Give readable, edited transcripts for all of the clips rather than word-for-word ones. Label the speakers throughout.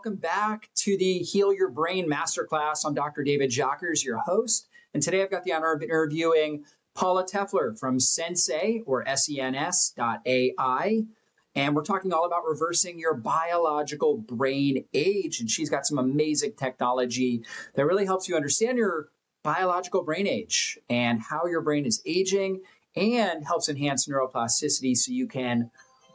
Speaker 1: welcome back to the Heal Your Brain Masterclass. I'm Dr. David Jockers, your host. And today I've got the honor of interviewing Paola Telfer from Sens.ai or Sens.ai. And we're talking all about reversing your biological brain age. And she's got some amazing technology that really helps you understand your biological brain age and how your brain is aging, and helps enhance neuroplasticity so you can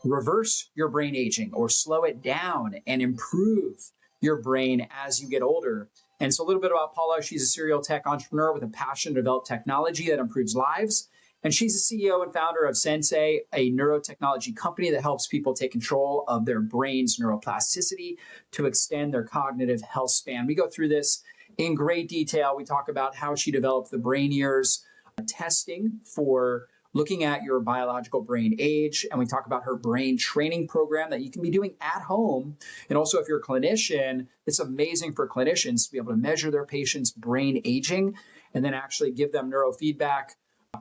Speaker 1: reverse your brain aging or slow it down and improve your brain as you get older. And so a little bit about Paola. She's a serial tech entrepreneur with a passion to develop technology that improves lives. And she's the CEO and founder of Sens.ai, a neurotechnology company that helps people take control of their brain's neuroplasticity to extend their cognitive health span. We go through this in great detail. We talk about how she developed the BrainYears testing for looking at your biological brain age. And we talk about her brain training program that you can be doing at home. And also, if you're a clinician, it's amazing for clinicians to be able to measure their patients' brain aging and then actually give them neurofeedback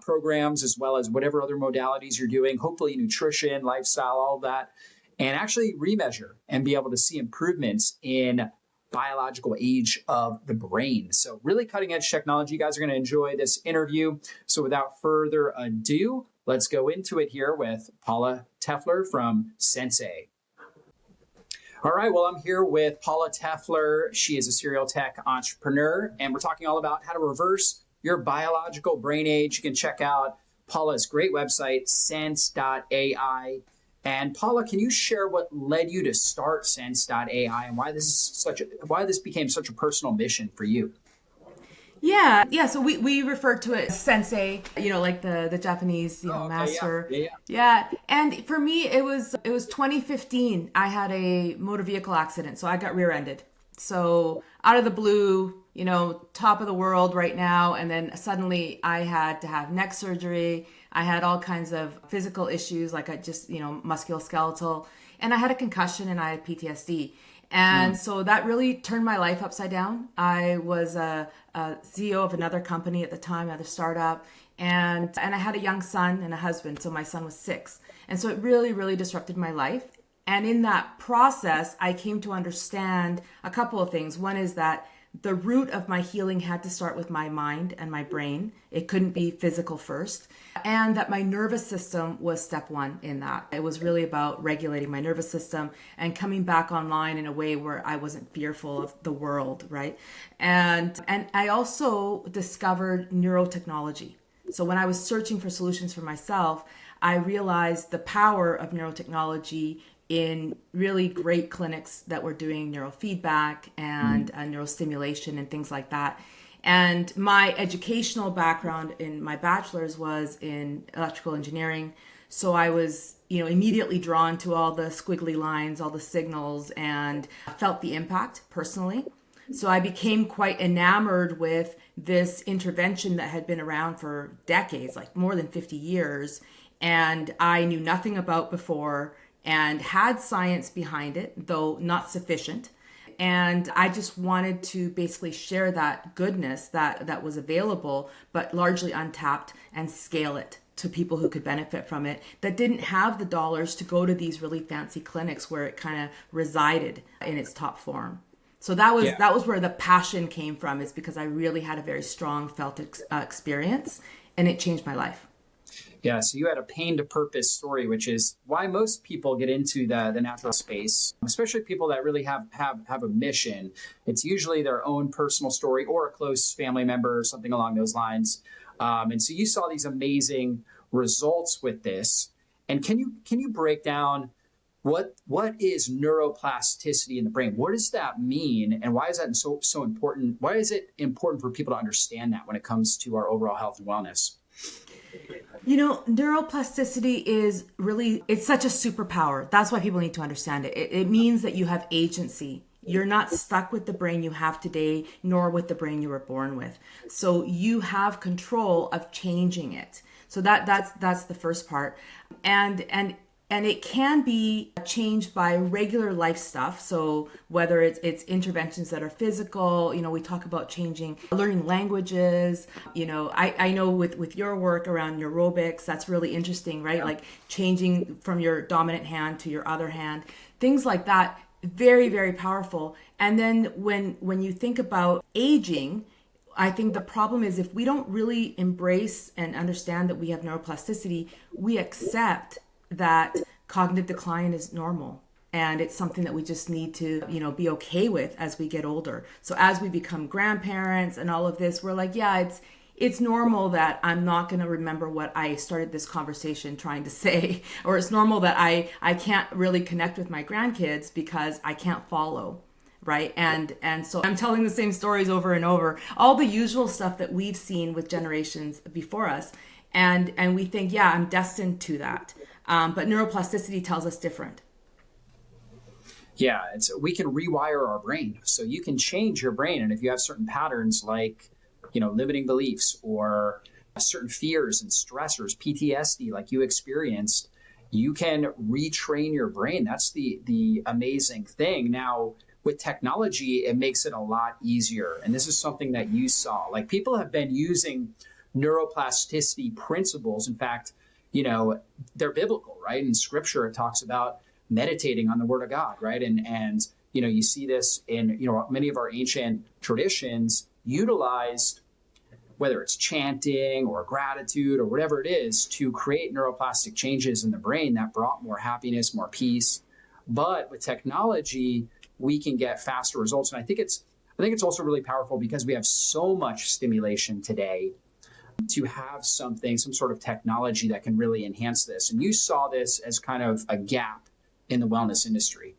Speaker 1: programs, as well as whatever other modalities you're doing, hopefully nutrition, lifestyle, all of that, and actually remeasure and be able to see improvements in biological age of the brain. So really cutting edge technology. You guys are going to enjoy this interview. So without further ado, let's go into it here with Paola Telfer from Sens.ai. All right, well, I'm here with Paola Telfer. She is a serial tech entrepreneur, and we're talking all about how to reverse your biological brain age. You can check out Paola's great website, Sens.ai. And Paola, can you share what led you to start Sens.ai and why this became such a personal mission for you?
Speaker 2: Yeah. So we refer to it as sensei, like the Japanese, master. Yeah. And for me, it was 2015. I had a motor vehicle accident, so I got rear-ended. So out of the blue, top of the world right now, and then suddenly I had to have neck surgery. I had all kinds of physical issues, like musculoskeletal, and I had a concussion and I had PTSD. And so that really turned my life upside down. I was a CEO of another company at the time, another startup, and I had a young son and a husband. So my son was 6. And so it really, really disrupted my life. And in that process, I came to understand a couple of things. One is that the root of my healing had to start with my mind and my brain. It couldn't be physical first. And that my nervous system was step one in that. It was really about regulating my nervous system and coming back online in a way where I wasn't fearful of the world, right? And I also discovered neurotechnology. So when I was searching for solutions for myself, I realized the power of neurotechnology in really great clinics that were doing neurofeedback and neurostimulation and things like that. And my educational background in my bachelor's was in electrical engineering. So I was, immediately drawn to all the squiggly lines, all the signals, and felt the impact personally. So I became quite enamored with this intervention that had been around for decades, like more than 50 years. And I knew nothing about before, and had science behind it, though not sufficient. And I just wanted to basically share that goodness that was available, but largely untapped, and scale it to people who could benefit from it, that didn't have the dollars to go to these really fancy clinics where it kind of resided in its top form. So that was where the passion came from, is because I really had a very strong felt experience, and it changed my life.
Speaker 1: Yeah, so you had a pain to purpose story, which is why most people get into the natural space, especially people that really have a mission. It's usually their own personal story or a close family member or something along those lines. And so you saw these amazing results with this. And can you break down what is neuroplasticity in the brain? What does that mean? And why is that so important? Why is it important for people to understand that when it comes to our overall health and wellness?
Speaker 2: Neuroplasticity is really, it's such a superpower. That's why people need to understand it. It means that you have agency. You're not stuck with the brain you have today, nor with the brain you were born with. So you have control of changing it. So that's the first part. And it can be changed by regular life stuff. So whether it's interventions that are physical, we talk about learning languages. I know with your work around neurobics, that's really interesting, right? Yeah. Like changing from your dominant hand to your other hand, things like that Very, very powerful. And then when you think about aging, I think the problem is if we don't really embrace and understand that we have neuroplasticity, we accept that cognitive decline is normal. And it's something that we just need to, be okay with as we get older. So as we become grandparents and all of this, we're like, yeah, it's normal that I'm not going to remember what I started this conversation trying to say, or it's normal that I can't really connect with my grandkids because I can't follow, right? And so I'm telling the same stories over and over, all the usual stuff that we've seen with generations before us, and we think, yeah, I'm destined to that. But neuroplasticity tells us different.
Speaker 1: Yeah, we can rewire our brain. So you can change your brain. And if you have certain patterns like, limiting beliefs or certain fears and stressors, PTSD like you experienced, you can retrain your brain. That's the amazing thing. Now, with technology, it makes it a lot easier. And this is something that you saw. Like people have been using neuroplasticity principles. In fact, they're biblical, right? In scripture, it talks about meditating on the word of God, right? And you see this in, many of our ancient traditions utilized, whether it's chanting or gratitude or whatever it is, to create neuroplastic changes in the brain that brought more happiness, more peace. But with technology, we can get faster results. And I think it's also really powerful because we have so much stimulation today to have some sort of technology that can really enhance this. And you saw this as kind of a gap in the wellness industry.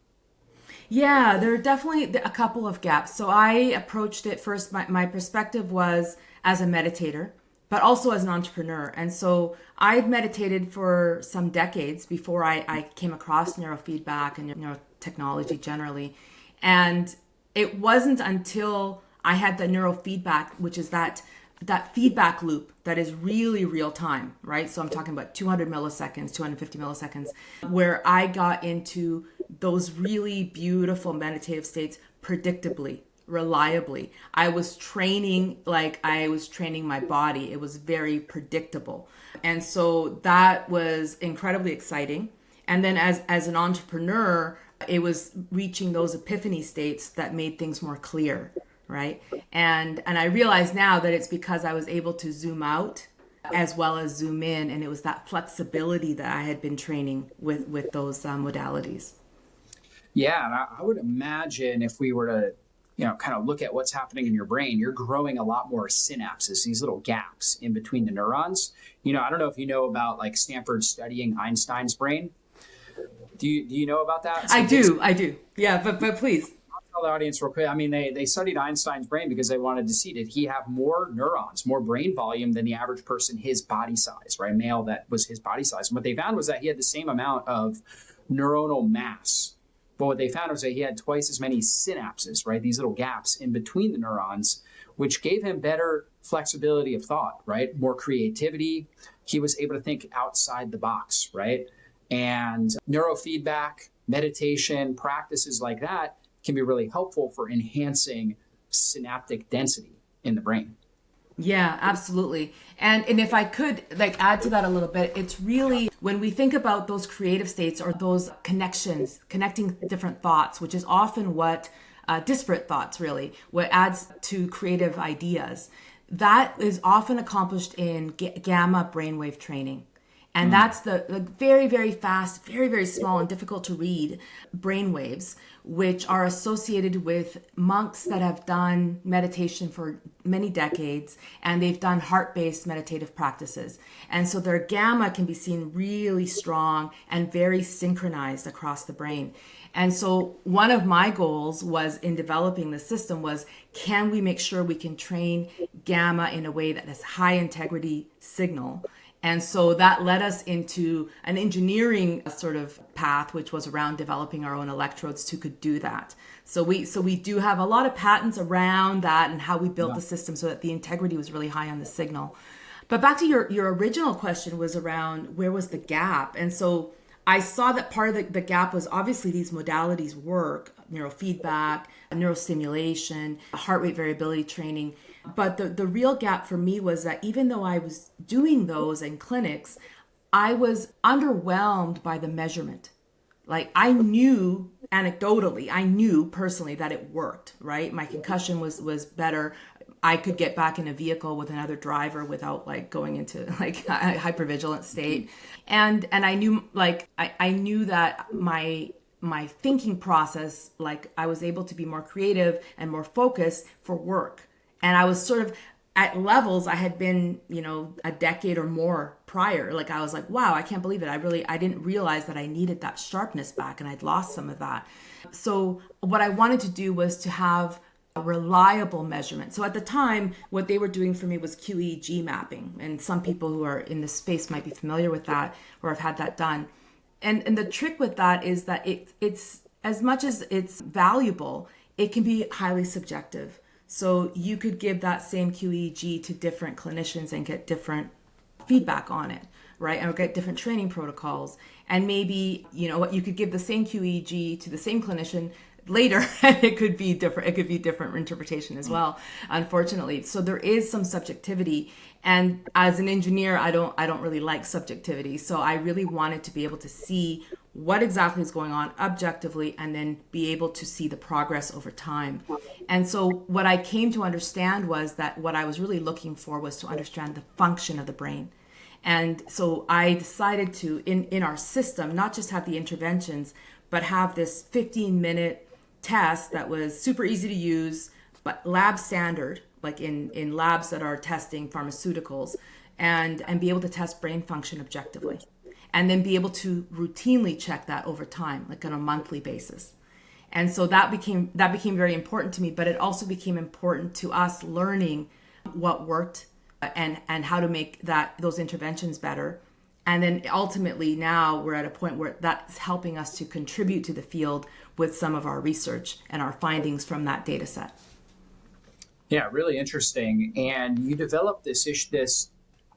Speaker 2: Yeah, there are definitely a couple of gaps. So I approached it first, my perspective was as a meditator, but also as an entrepreneur. And so I meditated for some decades before I came across neurofeedback and neurotechnology generally. And it wasn't until I had the neurofeedback, which is that feedback loop that is really real time, right? So I'm talking about 200 milliseconds, 250 milliseconds, where I got into those really beautiful meditative states predictably, reliably. I was training like I was training my body. It was very predictable. And so that was incredibly exciting. And then as an entrepreneur, it was reaching those epiphany states that made things more clear. Right. And I realize now that it's because I was able to zoom out as well as zoom in. And it was that flexibility that I had been training with those modalities.
Speaker 1: Yeah. And I would imagine if we were to, kind of look at what's happening in your brain, you're growing a lot more synapses, these little gaps in between the neurons. I don't know if you know about like Stanford studying Einstein's brain. Do you know about that?
Speaker 2: I do. Yeah. But please.
Speaker 1: Tell the audience real quick. I mean, they studied Einstein's brain because they wanted to see, did he have more neurons, more brain volume than the average person his body size, right? Male that was his body size. And what they found was that he had the same amount of neuronal mass. But what they found was that he had twice as many synapses, right? These little gaps in between the neurons, which gave him better flexibility of thought, right? More creativity. He was able to think outside the box, right? And neurofeedback, meditation, practices like that can be really helpful for enhancing synaptic density in the brain.
Speaker 2: Yeah, absolutely. And if I could add to that a little bit, it's really when we think about those creative states or those connections, connecting different thoughts, which is often what disparate thoughts really, what adds to creative ideas, that is often accomplished in gamma brainwave training. And that's the very, very fast, very, very small and difficult to read brainwaves, which are associated with monks that have done meditation for many decades, and they've done heart-based meditative practices. And so their gamma can be seen really strong and very synchronized across the brain. And so one of my goals was in developing the system was, can we make sure we can train gamma in a way that has high integrity signal? And so that led us into an engineering sort of path, which was around developing our own electrodes to could do that. So we do have a lot of patents around that and how we built the system so that the integrity was really high on the signal. But back to your original question was around where was the gap? And so I saw that part of the gap was obviously these modalities work, neurofeedback, neurostimulation, heart rate variability training. But the real gap for me was that even though I was doing those in clinics, I was underwhelmed by the measurement. Like I knew anecdotally, I knew personally that it worked, right? My concussion was better. I could get back in a vehicle with another driver without like going into like a hypervigilant state. And I knew like, I knew that my thinking process, like I was able to be more creative and more focused for work. And I was sort of at levels I had been, a decade or more prior. Like I was like, wow, I can't believe it. I didn't realize that I needed that sharpness back, and I'd lost some of that. So what I wanted to do was to have a reliable measurement. So at the time, what they were doing for me was QEEG mapping. And some people who are in this space might be familiar with that or have had that done. And the trick with that is that it's as much as it's valuable, it can be highly subjective. So you could give that same QEEG to different clinicians and get different feedback on it, right? Or get different training protocols. And maybe, you could give the same QEEG to the same clinician later, and it could be different. It could be different interpretation as well, unfortunately. So there is some subjectivity. And as an engineer, I don't really like subjectivity. So I really wanted to be able to see what exactly is going on objectively, and then be able to see the progress over time. And so what I came to understand was that what I was really looking for was to understand the function of the brain. And so I decided to, in our system, not just have the interventions, but have this 15-minute test that was super easy to use, but lab standard, like in labs that are testing pharmaceuticals, and be able to test brain function objectively. And then be able to routinely check that over time, like on a monthly basis. And so that became very important to me, but it also became important to us learning what worked and how to make those interventions better. And then ultimately now we're at a point where that's helping us to contribute to the field with some of our research and our findings from that data set.
Speaker 1: Yeah, really interesting. And you developed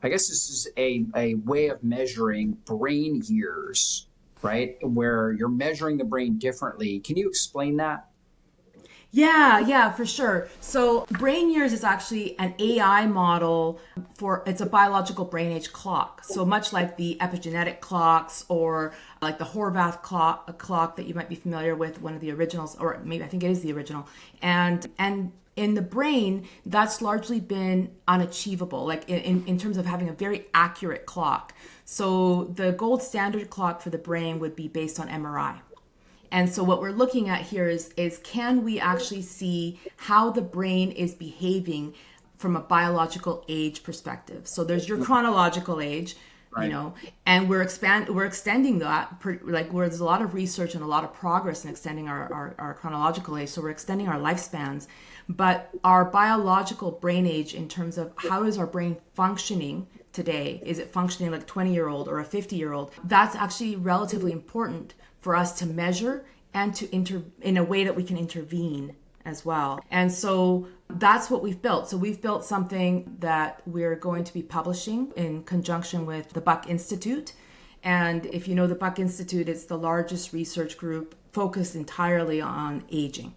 Speaker 1: I guess this is a way of measuring brain years, right? Where you're measuring the brain differently. Can you explain that?
Speaker 2: Yeah, for sure. So BrainYears is actually an AI model it's a biological brain age clock. So much like the epigenetic clocks or like the Horvath clock that you might be familiar with, one of the originals, or maybe I think it is the original. And in the brain, that's largely been unachievable, like in terms of having a very accurate clock. So the gold standard clock for the brain would be based on MRI. And so what we're looking at here is can we actually see how the brain is behaving from a biological age perspective? So there's your chronological age, right, and we're extending that, like where there's a lot of research and a lot of progress in extending our chronological age. So we're extending our lifespans, but our biological brain age in terms of how is our brain functioning today? Is it functioning like a 20-year-old or a 50-year-old? That's actually relatively important for us to measure and to in a way that we can intervene as well. And so that's what we've built. So we've built something that we're going to be publishing in conjunction with the Buck Institute. And if you know the Buck Institute, it's the largest research group focused entirely on aging.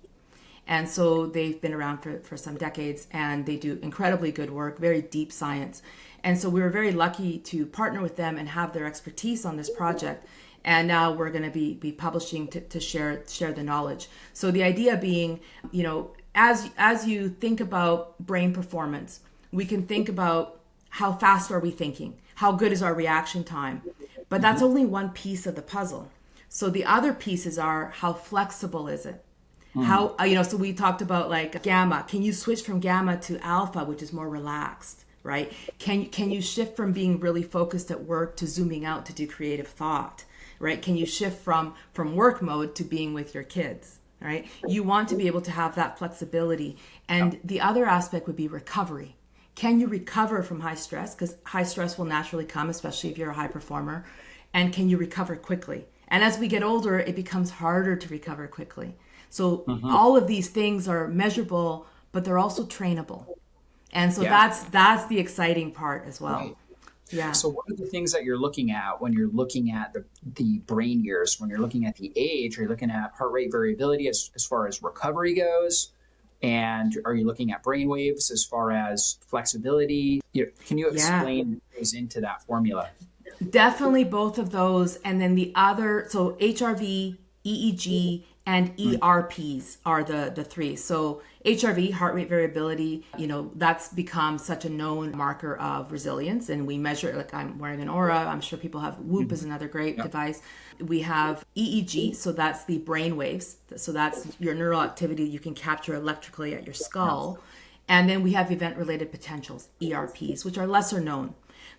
Speaker 2: And so they've been around for some decades, and they do incredibly good work, very deep science. And so we were very lucky to partner with them and have their expertise on this project. And now we're going to be publishing to share the knowledge. So the idea being, as you think about brain performance, we can think about how fast are we thinking, how good is our reaction time, but that's only one piece of the puzzle. So the other pieces are how flexible is it? How, so we talked about like gamma. Can you switch from gamma to alpha, which is more relaxed, right? Can you shift from being really focused at work to zooming out to do creative thought? Right? Can you shift from work mode to being with your kids, right? You want to be able to have that flexibility. And the other aspect would be recovery. Can you recover from high stress? Because high stress will naturally come, especially if you're a high performer. And can you recover quickly? And as we get older, it becomes harder to recover quickly. So all of these things are measurable, but they're also trainable. And so that's the exciting part as well.
Speaker 1: Right.
Speaker 2: Yeah.
Speaker 1: So what are the things that you're looking at when you're looking at the brain years, when you're looking at the age? Are you looking at heart rate variability as far as recovery goes? And are you looking at brain waves as far as flexibility? Can you explain what goes into that formula?
Speaker 2: Definitely both of those. And then the other, so HRV, EEG, and ERPs are the three. So HRV, heart rate variability, that's become such a known marker of resilience, and we measure it. Like, I'm wearing an Aura. I'm sure people have Whoop is another great device. We have EEG, so that's the brain waves. So that's your neural activity you can capture electrically at your skull. And then we have event-related potentials, ERPs, which are lesser known.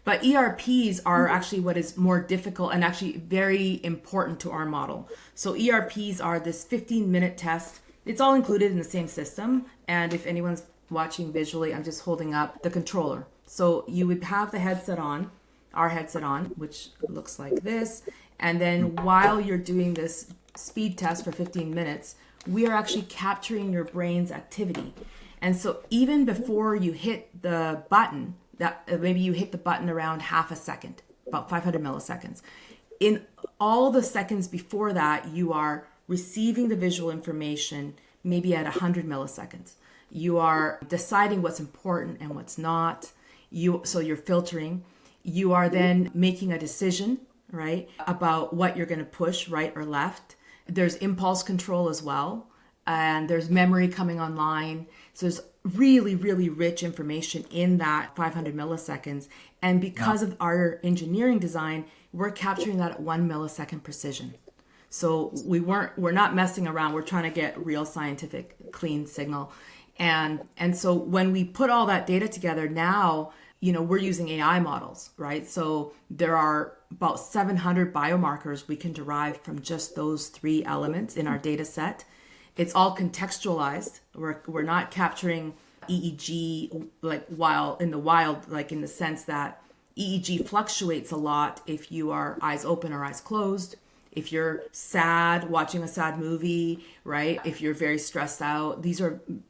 Speaker 2: But ERPs are actually what is more difficult and actually very important to our model. So ERPs are this 15-minute test. It's all included in the same system. And if anyone's watching visually, I'm just holding up the controller. So you would have the headset on, our headset on, which looks like this. And then while you're doing this speed test for 15 minutes, we are actually capturing your brain's activity. And so even before you hit the button, that maybe you hit the button around half a second, about 500 milliseconds. In all the seconds before that, you are receiving the visual information maybe at 100 milliseconds. You are deciding what's important and what's not. So you're filtering. You are then making a decision, right, about what you're going to push, right or left. There's impulse control as well. And there's memory coming online. So there's really, really rich information in that 500 milliseconds. And because of our engineering design, we're capturing that at 1 millisecond precision. So we're not messing around. We're trying to get real scientific, clean signal. And so when we put all that data together now, we're using AI models, right? So there are about 700 biomarkers we can derive from just those three elements in our data set. It's all contextualized. We're not capturing EEG like while in the wild, like in the sense that EEG fluctuates a lot if you are eyes open or eyes closed. If you're sad, watching a sad movie, right? If you're very stressed out,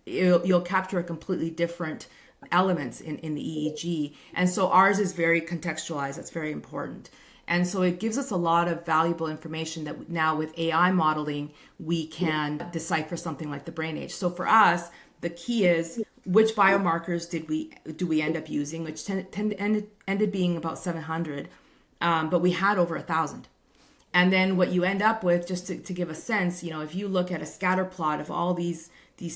Speaker 2: you'll capture a completely different elements in the EEG. And so ours is very contextualized. That's very important. And so it gives us a lot of valuable information that now with AI modeling, we can decipher something like the brain age. So for us, the key is which biomarkers do we end up using, which ended being about 700, but we had over 1,000. And then what you end up with, just to give a sense, if you look at a scatter plot of all these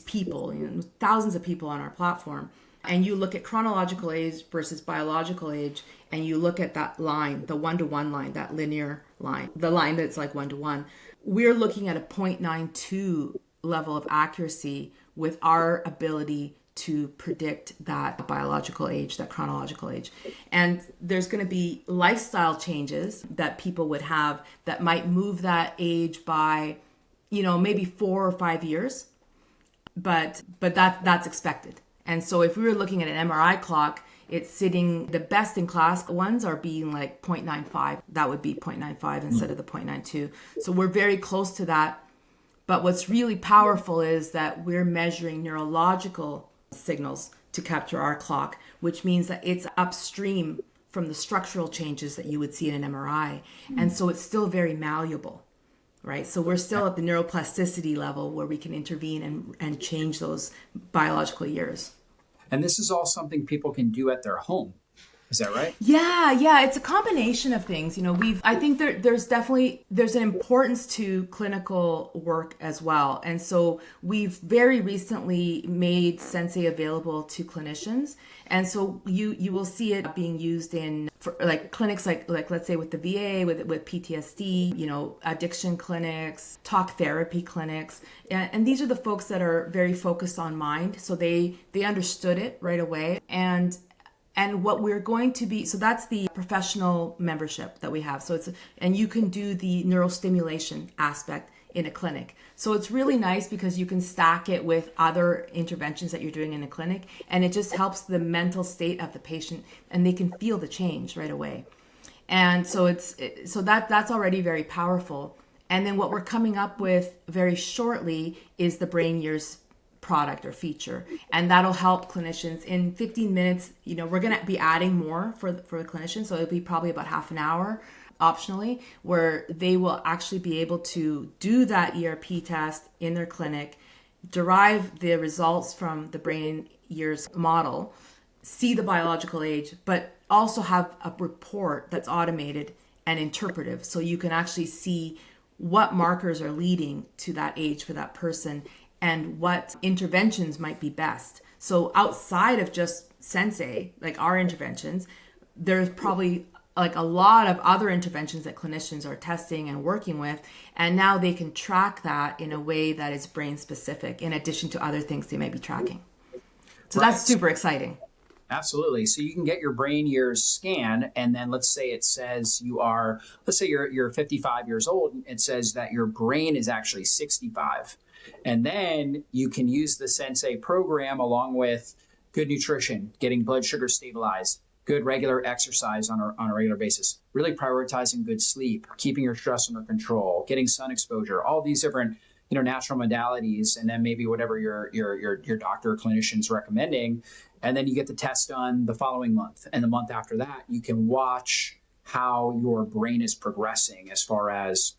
Speaker 2: people, thousands of people on our platform, and you look at chronological age versus biological age, and you look at that line, the 1-to-1 line, that linear line, the line that's like 1-to-1, we're looking at a 0.92 level of accuracy with our ability to predict that biological age, that chronological age. And there's going to be lifestyle changes that people would have that might move that age by, maybe 4 or 5 years, but that's expected. And so if we were looking at an MRI clock, it's sitting, the best in class ones are being like 0.95. That would be 0.95 instead of the 0.92. So we're very close to that. But what's really powerful is that we're measuring neurological signals to capture our clock, which means that it's upstream from the structural changes that you would see in an MRI. And so it's still very malleable, right? So we're still at the neuroplasticity level where we can intervene and change those biological years.
Speaker 1: And this is all something people can do at their home. Is that right?
Speaker 2: Yeah. It's a combination of things. I think there's an importance to clinical work as well. And so we've very recently made Sens.ai available to clinicians. And so you will see it being used in like clinics, like let's say with the VA, with PTSD, addiction clinics, talk therapy clinics. And these are the folks that are very focused on mind. So they understood it right away. And what we're going to be, so that's the professional membership that we have. So and you can do the neurostimulation aspect in a clinic. So it's really nice because you can stack it with other interventions that you're doing in a clinic, and it just helps the mental state of the patient, and they can feel the change right away. And so that's already very powerful. And then what we're coming up with very shortly is the BrainYears product or feature, and that'll help clinicians in 15 minutes. We're going to be adding more for the clinicians, so it'll be probably about half an hour optionally, where they will actually be able to do that ERP test in their clinic, derive the results from the BrainYears model, see the biological age, but also have a report that's automated and interpretive, so you can actually see what markers are leading to that age for that person and what interventions might be best. So outside of just Sens.ai, like our interventions, there's probably like a lot of other interventions that clinicians are testing and working with, and now they can track that in a way that is brain specific in addition to other things they may be tracking. So that's super exciting.
Speaker 1: Absolutely. So you can get your BrainYears scan, and then let's say it says you're 55 years old, and it says that your brain is actually 65. And then you can use the Sens.ai program along with good nutrition, getting blood sugar stabilized, good regular exercise on a regular basis, really prioritizing good sleep, keeping your stress under control, getting sun exposure, all these different natural modalities, and then maybe whatever your doctor or clinician's recommending. And then you get the test done the following month. And the month after that, you can watch how your brain is progressing as far as,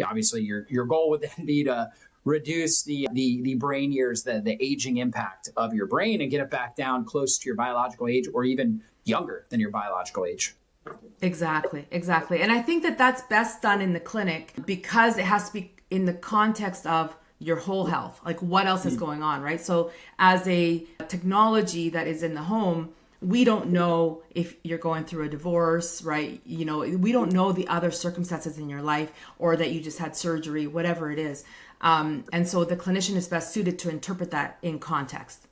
Speaker 1: obviously your goal would then be to reduce the BrainYears, the aging impact of your brain, and get it back down close to your biological age or even younger than your biological age.
Speaker 2: Exactly. And I think that that's best done in the clinic because it has to be in the context of your whole health, like what else is going on, right? So as a technology that is in the home, we don't know if you're going through a divorce, right? We don't know the other circumstances in your life, or that you just had surgery, whatever it is. And so the clinician is best suited to interpret that in context.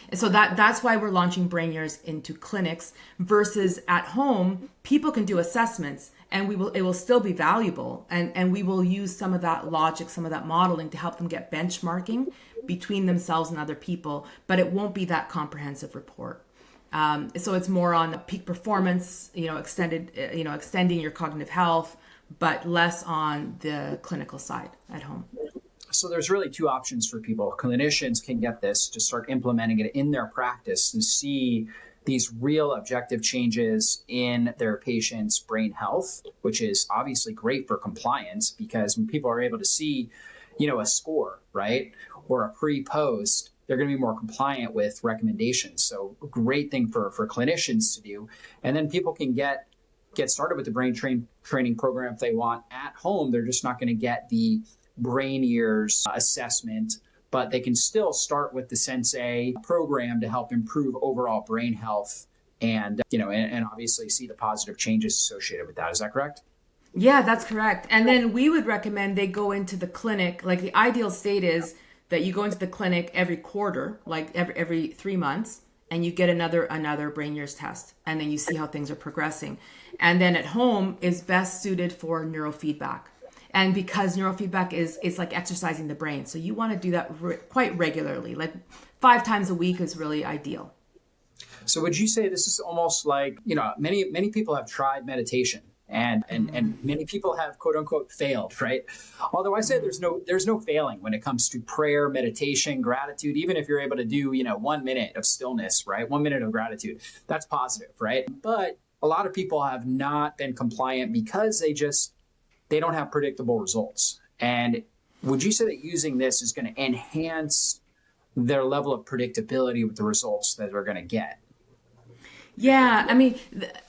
Speaker 2: And so that's why we're launching BrainYears into clinics versus at home. People can do assessments, and it will still be valuable. And we will use some of that logic, some of that modeling to help them get benchmarking between themselves and other people, but it won't be that comprehensive report. So it's more on peak performance, extending your cognitive health, but less on the clinical side at home.
Speaker 1: So there's really two options for people. Clinicians can get this to start implementing it in their practice and see these real objective changes in their patient's brain health, which is obviously great for compliance, because when people are able to see, a score, right, or a pre-post, they're going to be more compliant with recommendations. So a great thing for clinicians to do. And then people can get started with the brain training program if they want at home. They're just not going to get the BrainYears assessment, but they can still start with the Sens.ai program to help improve overall brain health and obviously see the positive changes associated with that. Is that correct?
Speaker 2: Yeah, that's correct. And then we would recommend they go into the clinic. Like the ideal state is that you go into the clinic every quarter, like every 3 months, and you get another BrainYears test, and then you see how things are progressing. And then at home is best suited for neurofeedback. And because neurofeedback is like exercising the brain. So you want to do that quite regularly, like 5 times a week is really ideal.
Speaker 1: So would you say this is almost like, many people have tried meditation and many people have quote unquote failed, right? Although I say there's no failing when it comes to prayer, meditation, gratitude. Even if you're able to do, 1 minute of stillness, right? 1 minute of gratitude, that's positive, right? But a lot of people have not been compliant because they don't have predictable results. And would you say that using this is going to enhance their level of predictability with the results that they're going to get?
Speaker 2: Yeah, I mean,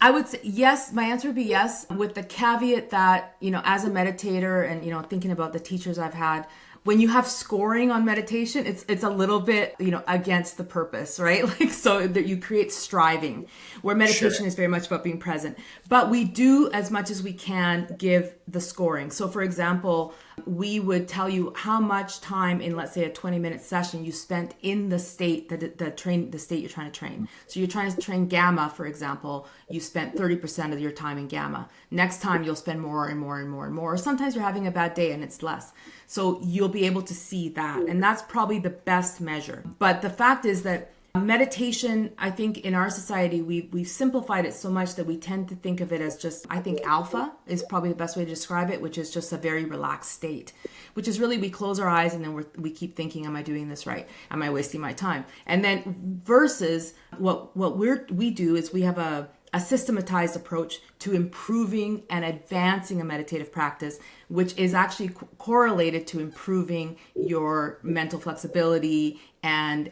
Speaker 2: I would say yes. My answer would be yes, with the caveat that, as a meditator and, thinking about the teachers I've had, when you have scoring on meditation, it's a little bit, against the purpose, right? Like, so that you create striving, where meditation is very much about being present. But we do, as much as we can, give the scoring. So for example, we would tell you how much time in, let's say, a 20-minute session you spent in the state, the state you're trying to train. So you're trying to train gamma, for example, you spent 30% of your time in gamma. Next time you'll spend more and more and more and more. Or sometimes you're having a bad day and it's less. So you'll be able to see that. And that's probably the best measure. But the fact is that meditation, I think in our society, we've simplified it so much that we tend to think of it as just, I think alpha is probably the best way to describe it, which is just a very relaxed state, which is really, we close our eyes and then we keep thinking, am I doing this right? Am I wasting my time? And then versus what we do is we have a systematized approach to improving and advancing a meditative practice, which is actually correlated to improving your mental flexibility and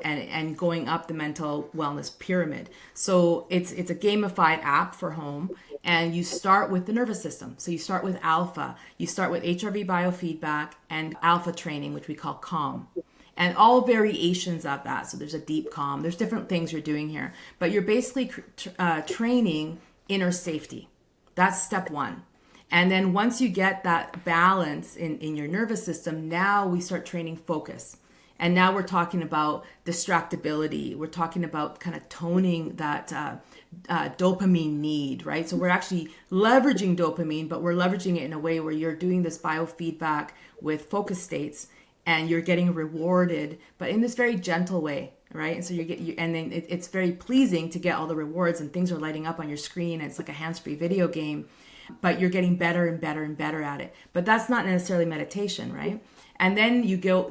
Speaker 2: going up the mental wellness pyramid. So it's a gamified app for home, And you start with the nervous system. So you start with alpha, you start with HRV biofeedback and alpha training, which we call calm. And all variations of that. So there's a deep calm. There's different things you're doing here. But you're basically training inner safety. That's step one. And then once you get that balance in your nervous system, now we start training focus. And now we're talking about distractibility. We're talking about kind of toning that dopamine need, right? So we're actually leveraging dopamine, but we're leveraging it in a way where you're doing this biofeedback with focus states and you're getting rewarded, but in this very gentle way, right? And so and then it's very pleasing to get all the rewards and things are lighting up on your screen. And it's like a hands-free video game, but you're getting better and better and better at it. But that's not necessarily meditation, right? And then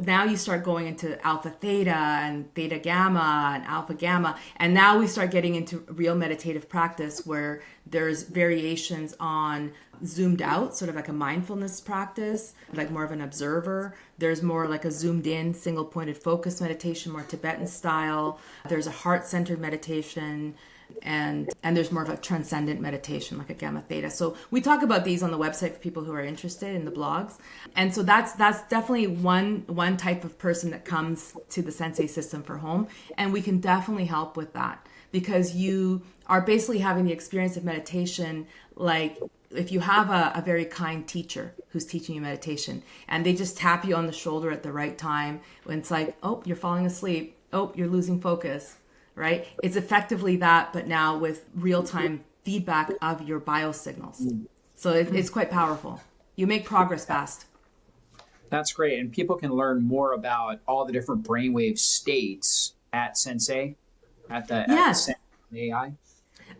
Speaker 2: now you start going into alpha theta and theta gamma and alpha gamma. And now we start getting into real meditative practice where there's variations on zoomed out, sort of like a mindfulness practice, like more of an observer. There's more like a zoomed in, single pointed focus meditation, more Tibetan style. There's a heart-centered meditation. And there's more of a transcendent meditation, like a gamma theta. So we talk about these on the website for people who are interested in the blogs. And so that's definitely one type of person that comes to the Sensei system for home. And we can definitely help with that because you are basically having the experience of meditation. Like if you have a very kind teacher who's teaching you meditation and they just tap you on the shoulder at the right time when it's like, oh, you're falling asleep. Oh, you're losing focus. Right? It's effectively that, but now with real-time feedback of your biosignals. So it's quite powerful. You make progress fast.
Speaker 1: That's great. And people can learn more about all the different brainwave states at Sensei, at Sens.ai.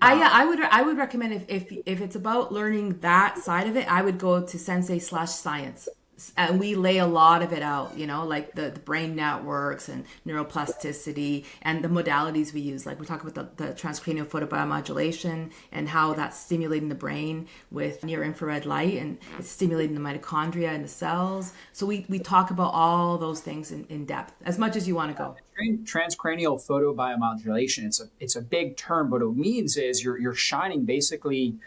Speaker 2: I would recommend if it's about learning that side of it, I would go to Sensei/science. And we lay a lot of it out, like the brain networks and neuroplasticity and the modalities we use. Like we talk about the transcranial photobiomodulation and how that's stimulating the brain with near-infrared light and it's stimulating the mitochondria in the cells. So we talk about all those things in depth, as much as you want to go.
Speaker 1: Transcranial photobiomodulation, it's a big term, but what it means is you're shining basically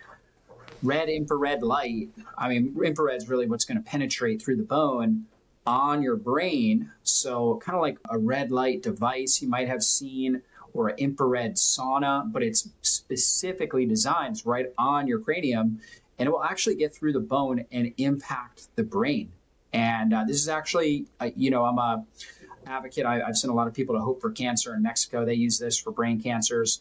Speaker 1: red infrared light. I mean, infrared is really what's going to penetrate through the bone on your brain. So kind of like a red light device you might have seen or an infrared sauna, but it's specifically designed right on your cranium and it will actually get through the bone and impact the brain. And this is actually, I'm a advocate. I've sent a lot of people to Hope for Cancer in Mexico. They use this for brain cancers.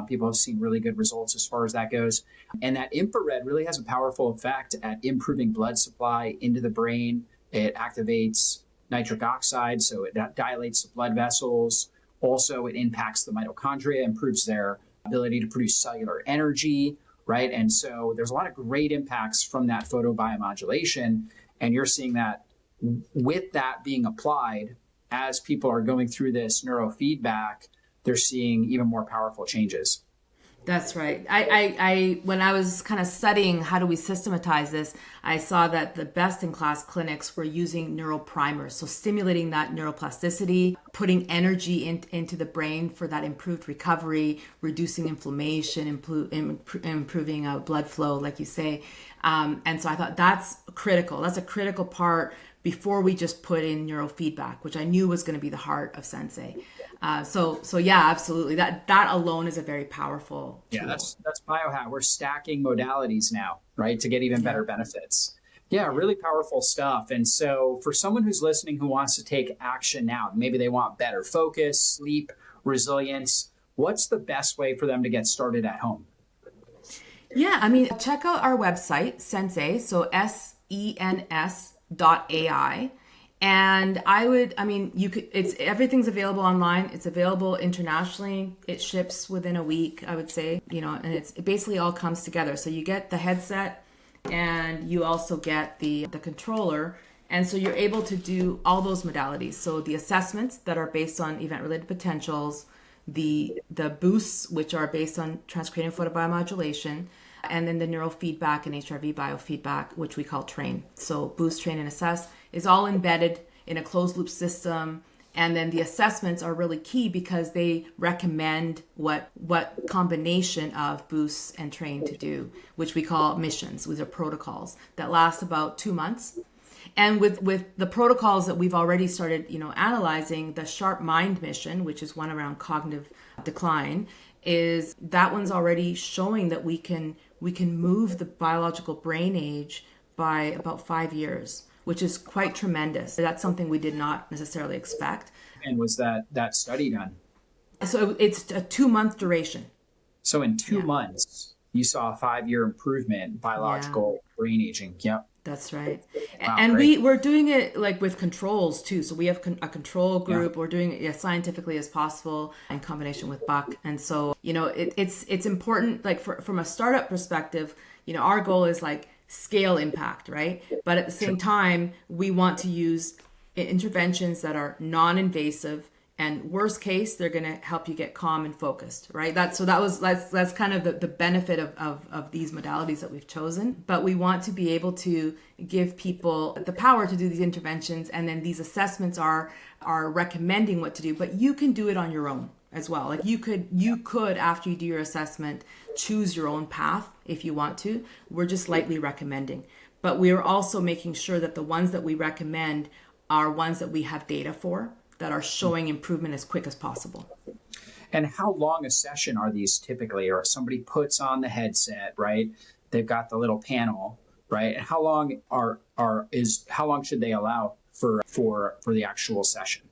Speaker 1: People have seen really good results as far as that goes. And that infrared really has a powerful effect at improving blood supply into the brain. It activates nitric oxide, so it dilates the blood vessels. Also, it impacts the mitochondria, improves their ability to produce cellular energy, right? And so there's a lot of great impacts from that photobiomodulation. And you're seeing that with that being applied as people are going through this neurofeedback, they're seeing even more powerful changes.
Speaker 2: That's right. I when I was kind of studying how do we systematize this, I saw that the best-in-class clinics were using neural primers, so stimulating that neuroplasticity, putting energy into the brain for that improved recovery, reducing inflammation, improving blood flow, like you say. And so I thought that's critical. That's a critical part before we just put in neurofeedback, which I knew was going to be the heart of Sensei. So yeah, absolutely. That alone is a very powerful tool.
Speaker 1: Yeah, that's biohack. We're stacking modalities now, right, to get even better benefits. Yeah, really powerful stuff. And so for someone who's listening who wants to take action now, maybe they want better focus, sleep, resilience, what's the best way for them to get started at home?
Speaker 2: Yeah, I mean, check out our website, Sensei, so SENS.ai. And everything's available online. It's available internationally. It ships within a week, I would say, and it basically all comes together. So you get the headset and you also get the controller. And so you're able to do all those modalities. So the assessments that are based on event-related potentials, the boosts, which are based on transcranial photobiomodulation, and then the neurofeedback and HRV biofeedback, which we call train. So boost, train, and assess is all embedded in a closed loop system. And then the assessments are really key because they recommend what combination of boosts and train to do, which we call missions. These are protocols that last about 2 months. And with the protocols that we've already started, analyzing, the Sharp Mind mission, which is one around cognitive decline, is that one's already showing that we can move the biological brain age by about 5 years, which is quite tremendous. That's something we did not necessarily expect.
Speaker 1: And was that study done?
Speaker 2: So it's a 2-month duration.
Speaker 1: So in 2 months, you saw a 5-year improvement in biological brain aging. Yep.
Speaker 2: That's right.
Speaker 1: Wow,
Speaker 2: and
Speaker 1: great.
Speaker 2: we're doing it like with controls too. So we have a control group. We're doing it as scientifically as possible in combination with Buck. And so, it's important, like from a startup perspective, our goal is like scale impact, right? But at the same time, we want to use interventions that are non-invasive, and worst case, they're going to help you get calm and focused, right? That's kind of the benefit of these modalities that we've chosen. But we want to be able to give people the power to do these interventions, and then these assessments are recommending what to do. But you can do it on your own as well. Like you could after you do your assessment choose your own path if you want to. We're just lightly recommending, but we are also making sure that the ones that we recommend are ones that we have data for, that are showing improvement as quick as possible.
Speaker 1: And how long a session are these typically? Or somebody puts on the headset, right? They've got the little panel, right? And how long how long should they allow for the actual session?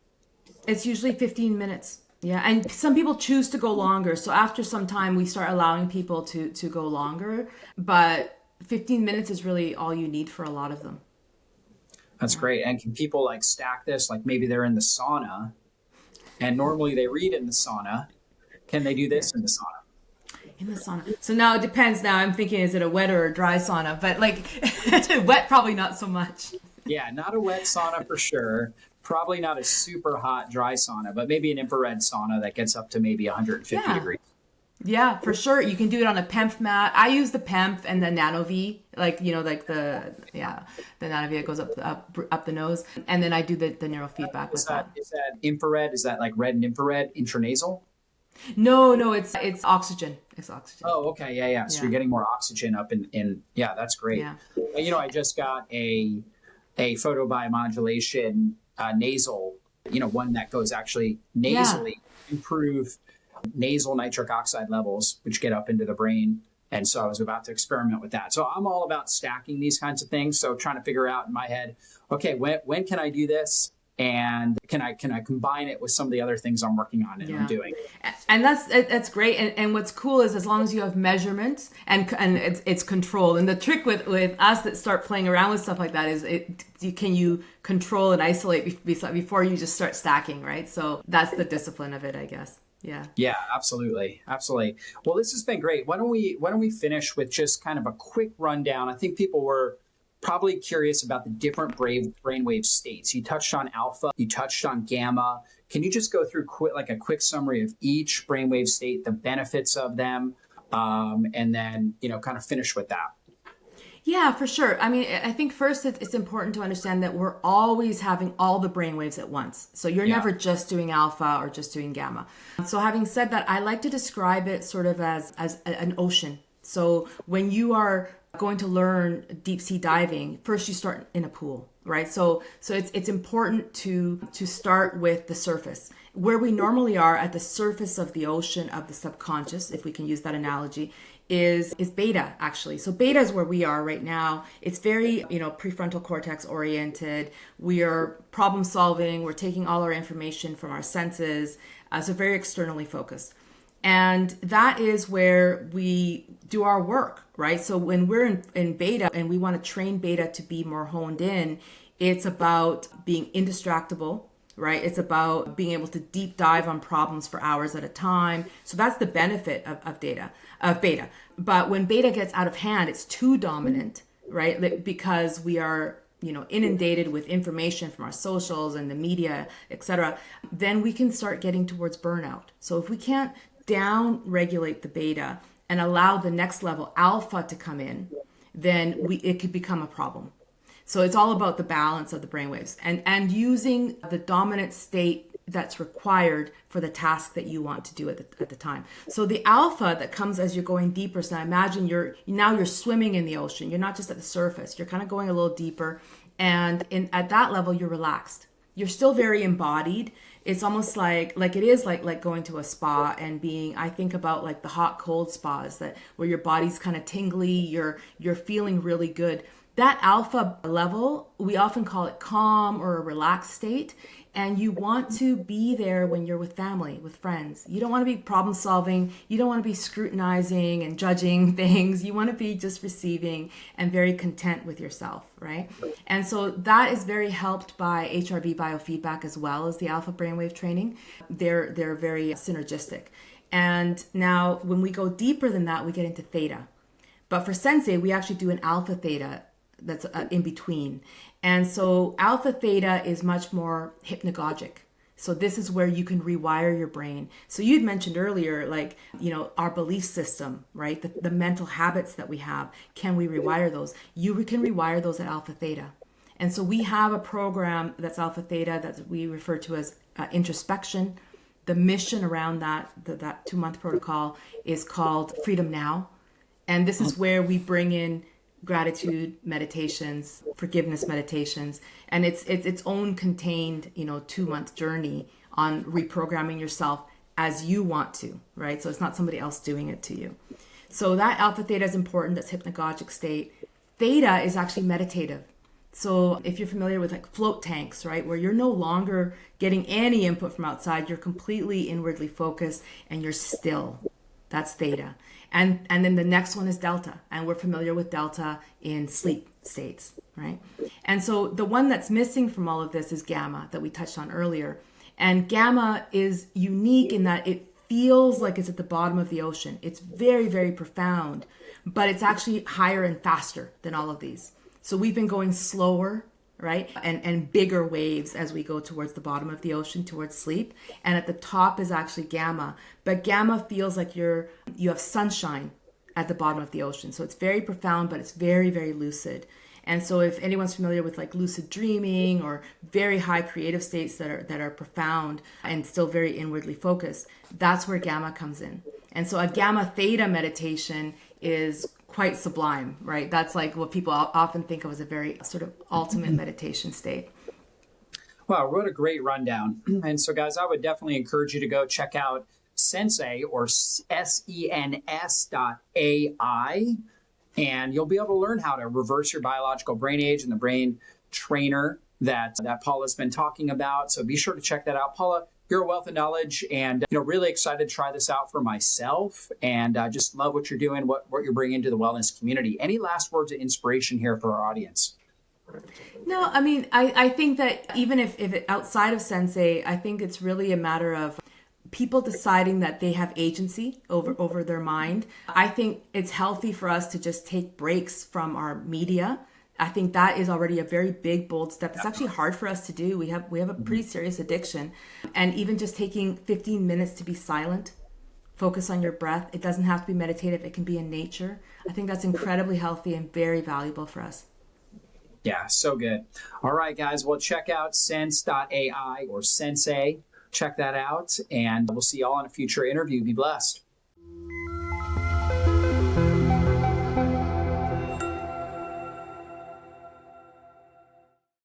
Speaker 2: It's usually 15 minutes. Yeah, and some people choose to go longer. So after some time, we start allowing people to go longer. But 15 minutes is really all you need for a lot of them.
Speaker 1: That's great. And can people like stack this? Like maybe they're in the sauna, and normally they read in the sauna. Can they do this in the sauna?
Speaker 2: In the sauna. So now it depends. Now I'm thinking, is it a wet or a dry sauna? But like wet, probably not so much.
Speaker 1: Yeah, not a wet sauna for sure. Probably not a super hot dry sauna, but maybe an infrared sauna that gets up to maybe 150 degrees.
Speaker 2: Yeah, for sure. You can do it on a PEMF mat. I use the PEMF and the NanoV, the NanoV that goes up the nose, and then I do the neurofeedback with that.
Speaker 1: Is that infrared? Is that like red and infrared intranasal?
Speaker 2: No, it's oxygen. It's oxygen.
Speaker 1: Oh, okay, yeah. So you're getting more oxygen up in. Yeah, that's great. Yeah. I just got a photobiomodulation nasal. One that goes actually nasally, improve nasal nitric oxide levels, which get up into the brain. And so I was about to experiment with that. So I'm all about stacking these kinds of things. So trying to figure out in my head, okay, when can I do this? And can I combine it with some of the other things I'm working on and I'm doing?
Speaker 2: And that's great. And what's cool is as long as you have measurements and it's controlled. And the trick with us that start playing around with stuff like that is can you control and isolate before you just start stacking, right? So that's the discipline of it, I guess. Yeah, absolutely. Well, this has been great. Why don't we finish with just kind of a quick rundown? I think people were probably curious about the different brainwave states. You touched on alpha, you touched on gamma. Can you just go through a quick summary of each brainwave state, the benefits of them, and then kind of finish with that? Yeah, for sure. I mean, I think first it's important to understand that we're always having all the brainwaves at once. So you're never just doing alpha or just doing gamma. So having said that, I like to describe it sort of as an ocean. So when you are going to learn deep sea diving, first you start in a pool, right? So it's important to start with the surface. Where we normally are at the surface of the ocean of the subconscious, if we can use that analogy, is beta, actually. So beta is where we are right now. It's very, prefrontal cortex oriented. We are problem solving. We're taking all our information from our senses. So very externally focused. And that is where we do our work, right? So when we're in beta and we want to train beta to be more honed in, it's about being indistractable, right? It's about being able to deep dive on problems for hours at a time. So that's the benefit of beta. But when beta gets out of hand, it's too dominant, right? Because we are, inundated with information from our socials and the media, etc. Then we can start getting towards burnout. So if we can't down regulate the beta and allow the next level alpha to come in, then it could become a problem. So it's all about the balance of the brainwaves and using the dominant state that's required for the task that you want to do at the time. So the alpha that comes as you're going deeper. So now imagine you're swimming in the ocean. You're not just at the surface. You're kind of going a little deeper. And at that level, you're relaxed. You're still very embodied. It's almost like it is like going to a spa and I think about like the hot cold spas where your body's kind of tingly, you're feeling really good. That alpha level, we often call it calm or a relaxed state. And you want to be there when you're with family, with friends. You don't want to be problem solving. You don't want to be scrutinizing and judging things. You want to be just receiving and very content with yourself, right? And so that is very helped by HRV biofeedback as well as the alpha brainwave training. They're very synergistic. And now when we go deeper than that, we get into theta. But for Sensei, we actually do an alpha theta that's in between. And so alpha theta is much more hypnagogic. So this is where you can rewire your brain. So you'd mentioned earlier, our belief system, right? The mental habits that we have, can we rewire those? You can rewire those at alpha theta. And so we have a program that's alpha theta that we refer to as introspection. The mission around that 2-month protocol is called Freedom Now. And this is where we bring in gratitude meditations, forgiveness meditations, and it's its own contained 2-month journey on reprogramming yourself as you want to, right? So it's not somebody else doing it to you. So that alpha theta is important. That's hypnagogic state. Theta is actually meditative. So if you're familiar with like float tanks, right, where you're no longer getting any input from outside, you're completely inwardly focused and you're still. That's theta. And then the next one is delta. And we're familiar with delta in sleep states, right? And so the one that's missing from all of this is gamma that we touched on earlier. And gamma is unique in that it feels like it's at the bottom of the ocean. It's very, very profound, but it's actually higher and faster than all of these. So we've been going slower, right? And bigger waves as we go towards the bottom of the ocean, towards sleep. And at the top is actually gamma. But gamma feels like you have sunshine at the bottom of the ocean. So it's very profound, but it's very, very lucid. And so if anyone's familiar with like lucid dreaming or very high creative states that are profound and still very inwardly focused, that's where gamma comes in. And so a gamma theta meditation is quite sublime, right? That's like what people often think of as a very sort of ultimate meditation state.
Speaker 1: Wow, what a great rundown. And so guys, I would definitely encourage you to go check out Sensei or SENS.ai, and you'll be able to learn how to reverse your biological brain age and the brain trainer that Paula's been talking about. So be sure to check that out. Paula, you're a wealth of knowledge, and really excited to try this out for myself, and just love what you're doing, what you're bringing to the wellness community. Any last words of inspiration here for our audience?
Speaker 2: No, I mean, I think that even if it, outside of Sensei, I think it's really a matter of people deciding that they have agency over their mind. I think it's healthy for us to just take breaks from our media. I think that is already a very big, bold step. It's actually hard for us to do. We have a pretty serious addiction. And even just taking 15 minutes to be silent, focus on your breath. It doesn't have to be meditative. It can be in nature. I think that's incredibly healthy and very valuable for us.
Speaker 1: Yeah, so good. All right, guys. Well, check out Sens.ai or Sensei. Check that out. And we'll see you all in a future interview. Be blessed.